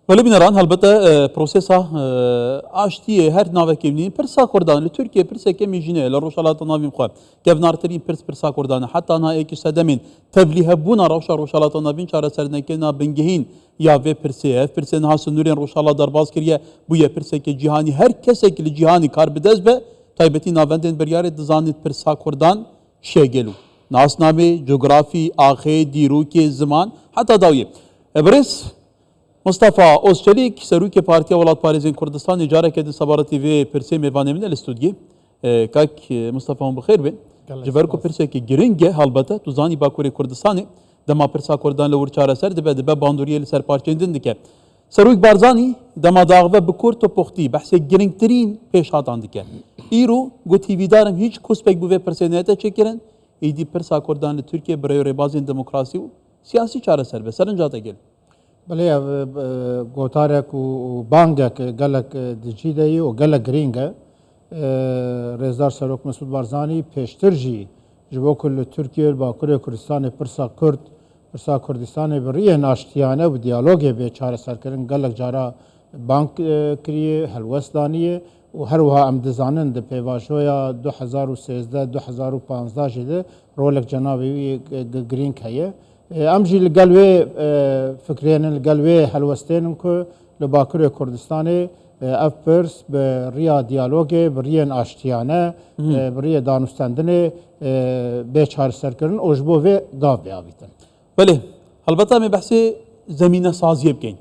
ولی بینران البته پروسسا آشتیه هر ناوکیمنی پرسا کردن لترکیه پرسا کمی جنه لروشالات ناویم خواه که نارترین پرسا کردن حتی نه ایکی سدمین تبلیه بونا روشالات ناوین چاره سرنکه نابنگهین یا و پرسه نه سنورین روشالات درباز کریه بویه پرسه که جهانی هر کسی که جهانی کار بدز به تایبتی ناوندن بریاره دزانید پرسا کردن شگلو ناسنامه جغرافی آخه دیروکی زمان حتی داویه برس مصطفى اوزچلیک سروک پارتیا ولات پارێزên کوردستان جارeke di sebaretî vê pirsê mêvanê min li studiyê kak Mustafa hûn bi xêr bê ji ber ku pirsekî giring e helbete tu zanî Bakurê Kurdistanê dema pirsa Kurdan li wir çareser dibe bandoriyê li ser parçeyên din dike Serok Barzanî dema daxive bi Kurd û poxtî behsê giringtirîn pêşhatan dike îro got hîvîdarim hîç kospek bi vê pirsê nete çêkirin êdî pirsa Kurdan li Tirkiye bi rêbazên demokrasî û siyasî çareser be serinca te gelin بله گوتارک و بانگک گلک دیجیده و گلک گرینگه رزدار سروک مسعود بارزانی پیشتر جی جبو کل ترکیه باکور کردستان پرسا کرد پرسا کردستان بریه ناشتیانه و دیالوگه به چاره سرکرین گلک جارا بانک کریه هلوستانیه و هر وها ام دزانن ده پیواشویا 2013 2015 جده رولک جنابی گرینگ هیه امجی لقلوی فکرین لقلوی هلوستین کو لباکر کردستان اف پرس به ریا دیالوگه برین آشتیانه برای دانستندنه به چهار سرکرن اوجبو و گاو بیابیتن. بله البته می بحث زمینه سازی بکن.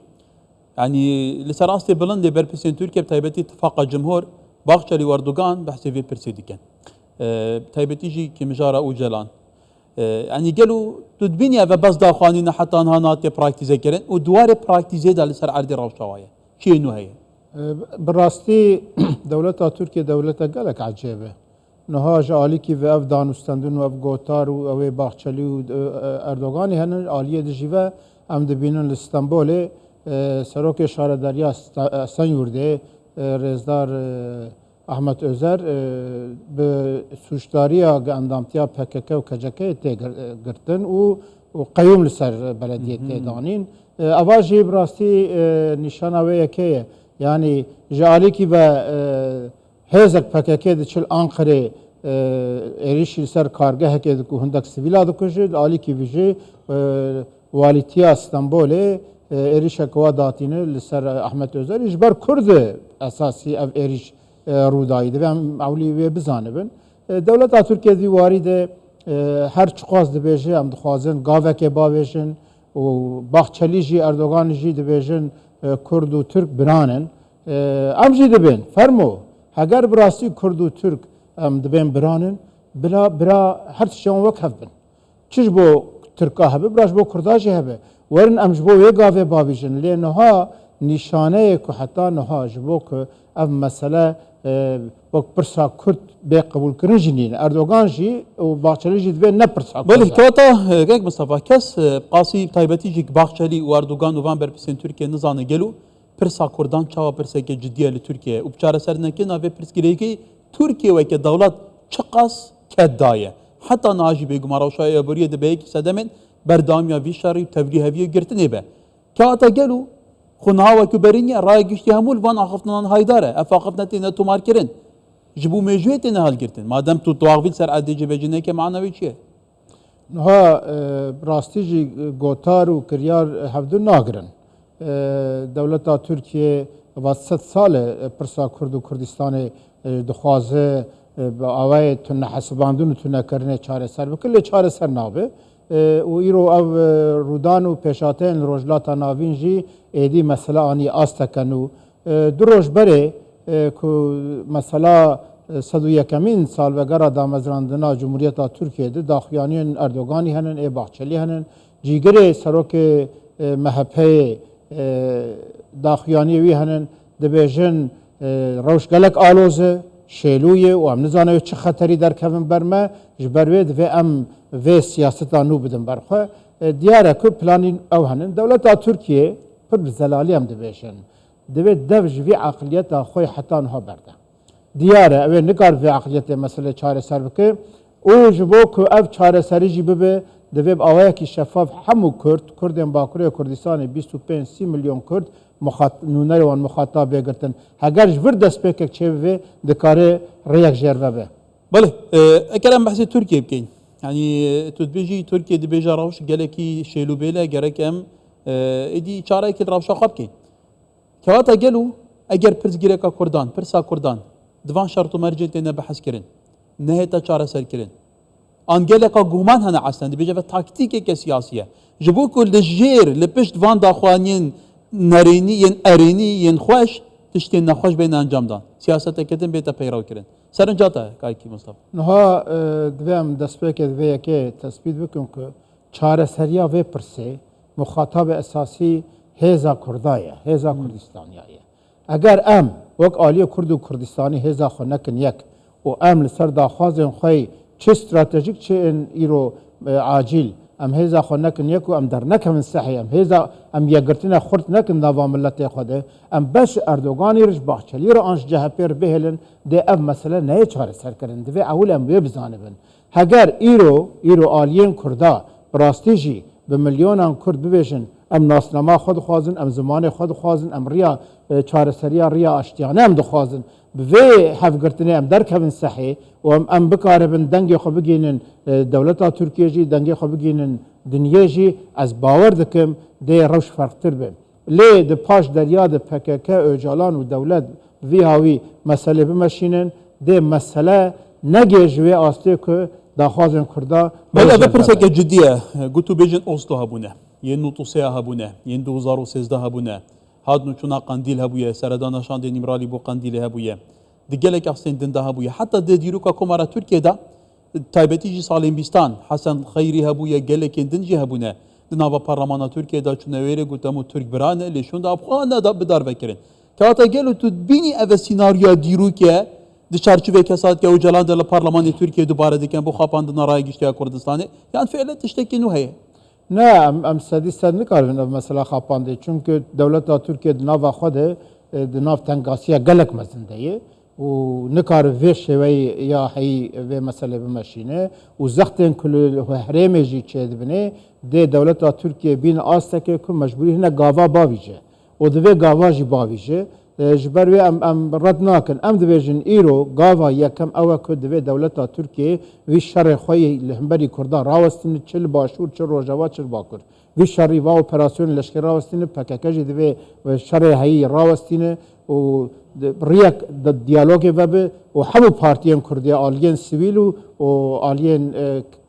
یعنی لسراست بلند برپسین ترکیه بتایبتی اتفاق جمهور باغچلی وردوگان بحث وی پرسیدی کن. تایبتی جی که مجاره او جلان. يعني قالوا تدبيني أبى بس داخلين حتى أنها ناتي براكتيزة كرن ودوار براكتيزة ده لسر عردي روشواية شيء إنه هي براستي دولة تركيا دولة قالك عجيبة نها جالي كي في أفدان وستندن وأفغوتار وأوي باخشلي وأردوغاني هن عالية دجيفة أم دبينن لإسطنبول سروك شارع دريا سنيورده رزدار احمد özer به سوشداریا اندامتیا PKK و KCK تگرتن و قیوم لسر بلدیه تدانین اواجی براستی نشانه و که یعنی جالی کی و هزک PKK دچل آنقره ایریش لسر کارگاه که دکو هندک سویلا دکوجه عالی کی ویژه والیتیا استانبول ایریش کوا داتینه لسر احمد özer اجبار کرد اساسی اف ایریش رودایی ده هم اولی و بزانبن دولت ترکیه دی وارد هر چقاس دبیجه هم دخوازن گاوه که باویجن و باخچلی جی اردوغان جی دبیجن کرد و ترک برانن ام جی دبین فرمو اگر براستی کرد و ترک ام دبین برانن برا هر تشون وک هفبن چیز بو ترکا هبه براش بو کرداجی هبه ورن ام جبو یه گاوه باویجن لینها نشانه که حتی نها جبو که اف مسئله وقت پرسا کرد به قبول کردن جنین اردوغان جی و باخچلی جی دبی نه پرسا کرد. ولی کاتا گنگ مصطفی کس قاسی تایبتی جی باخچلی و اردوغان و وان برپسین ترکیه نزانه گلو پرسا کردن چاوا پرسا که جدیه ل ترکیه و بچاره سرنکی ناوی پرسگیری که ترکیه و که دولت چقاس کدایه حتی ناجی بیگم راوشای بریه دبی که سدمن بردامیا وی شاری تبلیغ هویه گرتنه به کاتا گلو خنها و کبرینی رای گشتی همول وان آخفتنان هایداره افاقفنت نه تو مارکرین جبو مجویت نه حال کردن مادام تو تواقفیل سر عدی جبهجنه که معنوی چیه؟ نها راستی جی گوتار و کریار هفدو ناگرن دولت ترکیه واسط سال پرسا کرد و کردستان دخوازه با آوای تونه حسباندون تونه کرنه چاره سر بکل چاره سر نابه و ایرو او رودان و پیشاتین روجلاتا ناوین جی ایدی مثلا آنی آستکنو دو روش بره که مثلا 101 سال وگرا دامزراندنا جمهوریت ترکیه ده داخیانین اردوغانی هنن ای باخچلی هنن جیگره سروک محبه داخیانی وی هنن دبیجن روش گلک آلوزه شیلویه و ام نزانه چه خطری در کفن برمه جبروید و ام و سیاستا نو بدن برخواه دیاره که پلانین او هنن دولت ترکیه پر زلالی هم دبیجن دوید دوج وی عقلیت خوی حتی نها برده دیاره اوه نکار وی عقلیت مسئله چاره سر بکه او جبو که او چاره سری جی ببه دوید آوه که شفاف همو کرد کردن باکره کردستان 25-30 میلیون کرد نونر وان مخاطب گرتن هگر جبر دست پک چه و دکاره ریک جربه به بله كلام بحث تركيا بكين يعني تدبيجي تركيا دبيجا روش قالكي شيلو بيلا قالك ام ادي چاره كي روشا خاب كين كواتا قالوا اگر پرس گيركا كردان پرسا كردان دوان شرط مرجع تنا بحث كرن نهتا چاره سر كرن ان قالك غومان هنا اصلا دبيجا تاكتيك كسياسيه جبو كل دجير لبشت فان داخوانين نريني ين اريني ين خوش تشتين نخوش بين انجام دان سياسه كتن بيتا بيراو كرن سرنجاتا كايكي مصطفى نها دوام دست پک دوی که تثبیت بکن که چاره سریا و پرسه مخاطب اساسی هزا کردایه هزا کردستانیه اگر ام وک آلی کرد و کردستانی هزا خو نکن یک و ام لسر داخوازن خوی چه استراتژیک چه ایرو عاجل ام هزا خو نکن یک و ام در نکم صحی ام هزا ام یگرتنا خورد نکن نوا ملت خوده ام بس اردوغانی رج باخچلی رو انش جهپر بهلن ده ام مثلا نه چاره سر کردن دوی اول ام وی بزانبن هگر ایرو آلیین کردا براستیجی به میلیونان کرد ببیشن ام ناسنما خود خوازن ام زمان خود خوازن ام ریا چاره سریا ریا اشتیانه ام دخوازن به حفظگرتنی ام درکبن صحی و ام بکاربن دنگی خو بگینن دولتا ترکیه جی دنگی خو بگینن دنیا جی از باور دکم ده روش فرقتر بیم لی ده پاش دریا ده پکک اوجالان و دولت وی هاوی مسئله بمشینن ده مسئله نگیجوی آسته که داخوازن کردا بل هذا برسك جدية قلتو بيجن أوسلو هبونه ين نوتوسيا هبونه ين 2013 هبونه هاد نوچونا قنديل هبويا سردانا شان دي نمرالي بو قنديل هبويا دقالك أحسن دندا هبويا حتى دي ديروكا كومارا تركيا دا تايبتيجي سالين بيستان حسن خيري هبويا قالك دنجي هبونه دنابا برلمانا تركيا دا چونويري قلتامو ترك برانه ليشون دا أبخوانا دا بدار بكرن كاتا قالو تدبيني أذا سيناريو ديروكا di çerçeve kesat ki ucalan da parlamento Türkiye dubara diken bu xapandına ray giştiya Kurdistan'ı yani fiilen tişteki nuheye. نه ام سدی سد نکارن مثلا خاپانده چونکه دولت ترکیه ناو خود ناو تنگاسیا گلک مزنده و نکار ویش وی یا هی و مسئله بمشینه و زختن کل حریم جی چه دبنه ده دولت ترکیه بین آسته که مجبوری هنه گاوا باویجه و دوی گاوا جی باویجه جبر وی ام رد ناکن ام دویجن ایرو گاوا یکم اوه که دوی دولت ترکیه وی شر خوی لحنبری کرده راوستین چل باشور چل روژاوا چل باکر وی شری و اپراسیون لشکر راوستین پککجی دوی شر هایی راوستین و ریک دیالوگ وب و همه پارتیان کردی آلیان سیویل و آلیان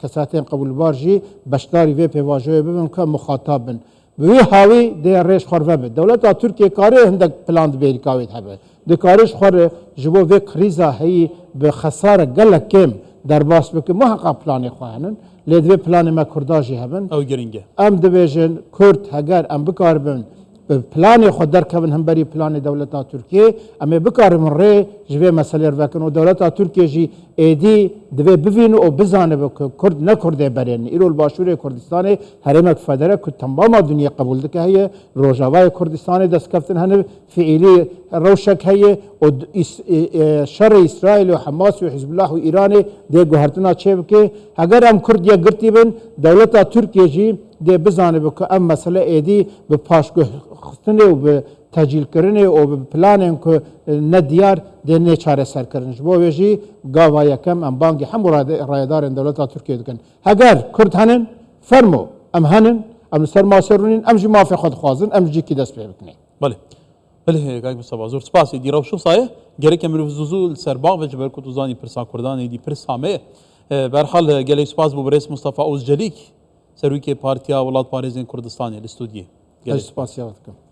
کساتین قبول بارجی بشداری وی پیواجوی ببین که مخاطبن به هاوی ده ریش خورده به دولت ترکیه کاری هندک پلاند بیری کاوید هبه ده کارش خور جبو و کریزا هی به خساره گلک کم در باس بکه محقق پلانی خواهنن لیدوی پلان ما کرداجی هبن او گرینگه ام دویجن کرد هگر ام بکاربن پلان خود درکبن هم بری پلان دولت ترکیه اما بکارم ری جوی مسئله رو بکن و دولت ترکیه جی ایدی دوی ببین و بزانه بک کرد نکرده برین ایرول باشور کردستان حرمت فدره که تمام دنیا قبول دکه هیه روجاوای کردستان دست کفتن هنه فعلی روشک هیه و شر اسرائیل و حماس و حزب الله و ایران ده گوهرتنا چه بکه اگر هم کرد یا گرتی بن دولت ترکیه جی ده بزانه بک ام مسئله ایدی به پاشگاه خستنه و به تجیل کرنه و به پلانه که ندیار ده نه چاره سر کرنش با ویجی گاوا یکم ام بانگی هم رایدار دولت ترکیه دکن اگر کرد هنن فرمو ام هنن ام سر ماسرونین ام جی مافی خود خوازن ام جی کی دست پی بکنه بله بله گاگ مصطفى زور سپاسی دیرا شو صایه گرک امروز زوزول سرباغ و جبر کتوزانی پرسان کردان دی پرسامه برحال گلی سپاس بو برس مصطفى اوزجلیک سروی که پارتیا ولاد پاریزین کردستانی الاستودیه سپاس یاد کنم